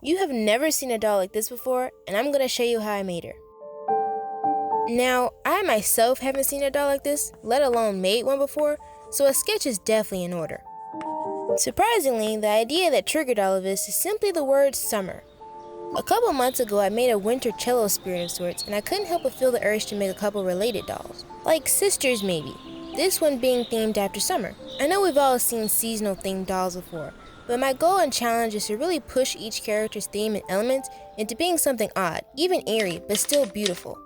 You have never seen a doll like this before, and I'm going to show you how I made her. Now, I myself haven't seen a doll like this, let alone made one before, so a sketch is definitely in order. Surprisingly, the idea that triggered all of this is simply the word summer. A couple months ago, I made a winter cello spirit of sorts, and I couldn't help but feel the urge to make a couple related dolls. Like sisters maybe, this one being themed after summer. I know we've all seen seasonal themed dolls before, but my goal and challenge is to really push each character's theme and elements into being something odd, even eerie, but still beautiful.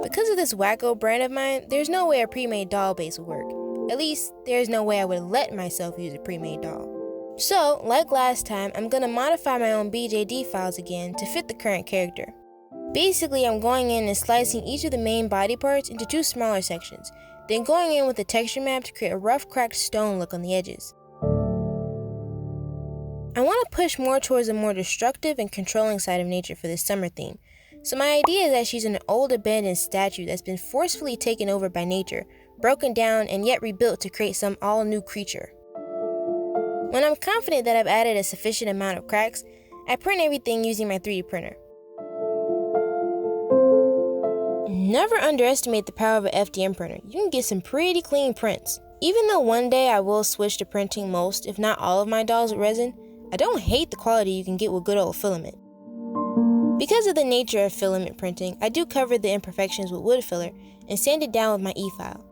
Because of this wacko brand of mine, there's no way a pre-made doll base would work. At least, there's no way I would let myself use a pre-made doll. So, like last time, I'm gonna modify my own BJD files again to fit the current character. Basically, I'm going in and slicing each of the main body parts into two smaller sections, then going in with a texture map to create a rough cracked stone look on the edges. I want to push more towards a more destructive and controlling side of nature for this summer theme. So my idea is that she's an old abandoned statue that's been forcefully taken over by nature, broken down and yet rebuilt to create some all-new creature. When I'm confident that I've added a sufficient amount of cracks, I print everything using my 3D printer. Never underestimate the power of an FDM printer. You can get some pretty clean prints. Even though one day I will switch to printing most, if not all of my dolls with resin, I don't hate the quality you can get with good old filament. Because of the nature of filament printing, I do cover the imperfections with wood filler and sand it down with my e-file.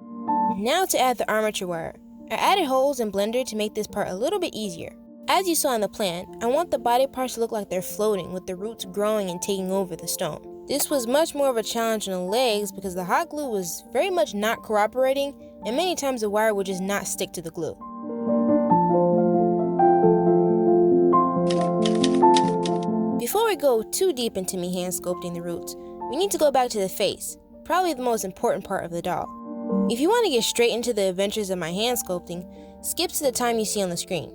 Now to add the armature wire. I added holes in Blender to make this part a little bit easier. As you saw in the plan, I want the body parts to look like they're floating with the roots growing and taking over the stone. This was much more of a challenge on the legs because the hot glue was very much not cooperating and many times the wire would just not stick to the glue. Before we go too deep into me hand sculpting the roots, we need to go back to the face, probably the most important part of the doll. If you want to get straight into the adventures of my hand sculpting, skip to the time you see on the screen.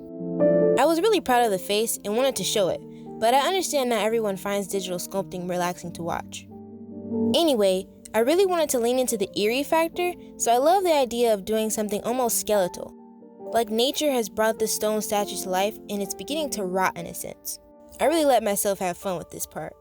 I was really proud of the face and wanted to show it, but I understand not everyone finds digital sculpting relaxing to watch. Anyway, I really wanted to lean into the eerie factor, so I love the idea of doing something almost skeletal. Like nature has brought this stone statue to life and it's beginning to rot in a sense. I really let myself have fun with this part.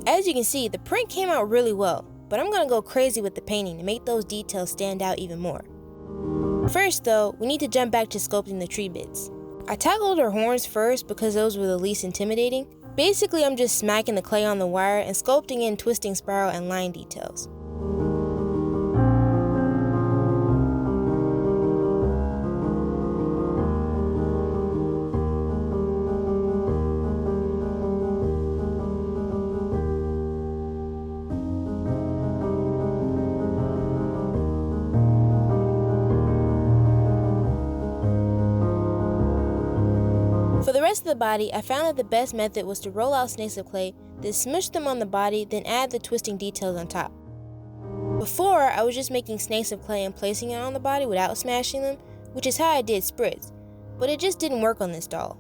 As you can see, the print came out really well, but I'm gonna go crazy with the painting to make those details stand out even more. First though, we need to jump back to sculpting the tree bits. I tackled her horns first because those were the least intimidating. Basically, I'm just smacking the clay on the wire and sculpting in twisting spiral and line details. For the rest of the body, I found that the best method was to roll out snakes of clay, then smush them on the body, then add the twisting details on top. Before, I was just making snakes of clay and placing it on the body without smashing them, which is how I did spritz, but it just didn't work on this doll.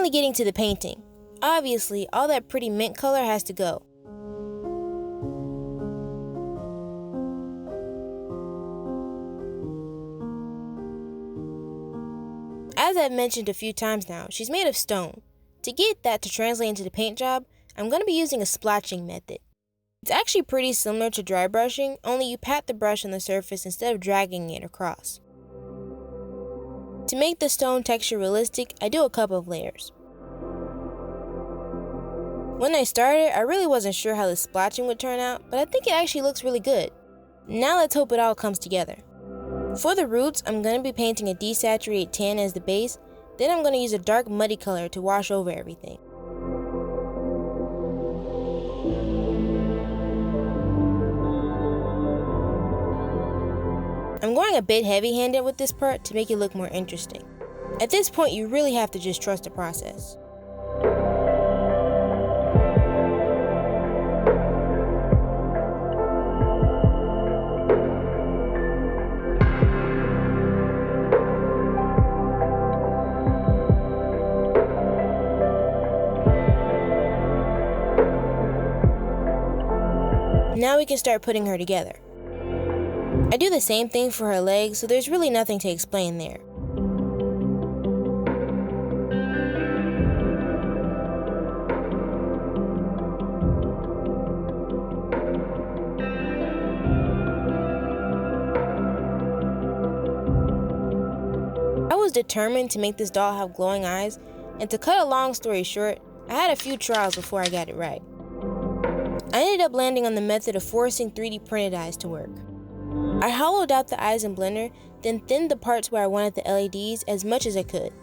finally getting to the painting. Obviously, all that pretty mint color has to go. As I've mentioned a few times now, she's made of stone. To get that to translate into the paint job, I'm going to be using a splotching method. It's actually pretty similar to dry brushing, only you pat the brush on the surface instead of dragging it across. To make the stone texture realistic, I do a couple of layers. When I started, I really wasn't sure how the splotching would turn out, but I think it actually looks really good. Now let's hope it all comes together. For the roots, I'm going to be painting a desaturated tan as the base, then I'm going to use a dark muddy color to wash over everything. I'm going a bit heavy-handed with this part to make it look more interesting. At this point, you really have to just trust the process. Now we can start putting her together. I do the same thing for her legs, so there's really nothing to explain there. I was determined to make this doll have glowing eyes, and to cut a long story short, I had a few trials before I got it right. I ended up landing on the method of forcing 3D printed eyes to work. I hollowed out the eyes in Blender, then thinned the parts where I wanted the LEDs as much as I could.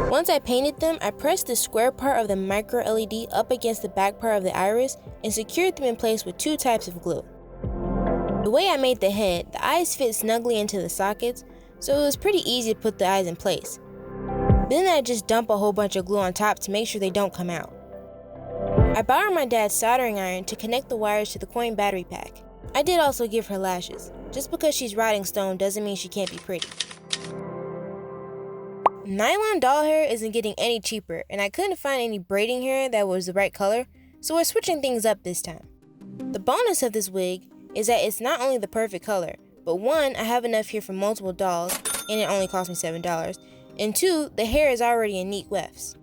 Once I painted them, I pressed the square part of the micro LED up against the back part of the iris and secured them in place with 2 types of glue. The way I made the head, the eyes fit snugly into the sockets, so it was pretty easy to put the eyes in place. Then I just dump a whole bunch of glue on top to make sure they don't come out. I borrowed my dad's soldering iron to connect the wires to the coin battery pack. I did also give her lashes. Just because she's rotting stone doesn't mean she can't be pretty. Nylon doll hair isn't getting any cheaper, and I couldn't find any braiding hair that was the right color, so we're switching things up this time. The bonus of this wig is that it's not only the perfect color, but 1, I have enough here for multiple dolls, and it only cost me $7, and 2, the hair is already in neat wefts.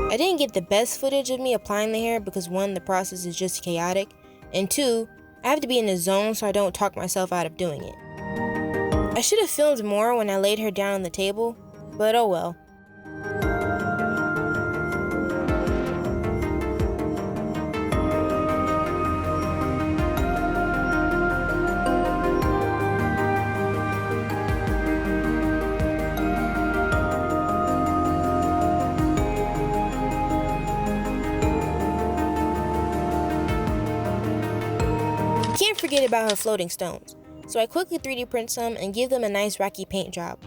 I didn't get the best footage of me applying the hair because 1, the process is just chaotic, and 2, I have to be in the zone so I don't talk myself out of doing it. I should have filmed more when I laid her down on the table, but oh well. Can't forget about her floating stones, so I quickly 3D print some and give them a nice rocky paint job.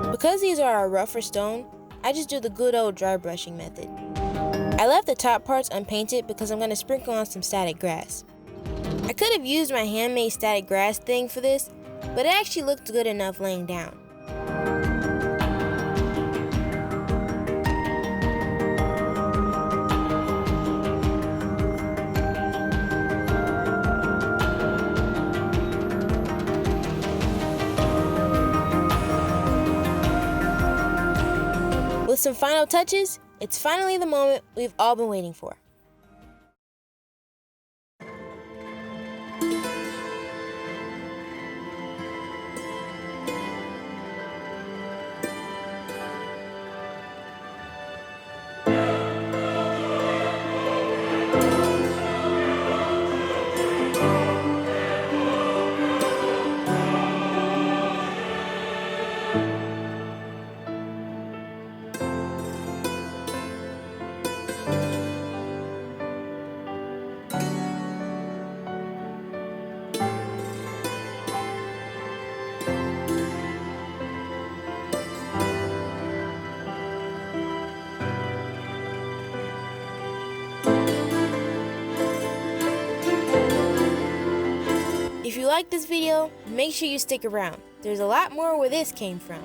Because these are a rougher stone, I just do the good old dry brushing method. I left the top parts unpainted because I'm going to sprinkle on some static grass. I could have used my handmade static grass thing for this, but it actually looked good enough laying down. With some final touches, it's finally the moment we've all been waiting for. If you like this video, make sure you stick around. There's a lot more where this came from.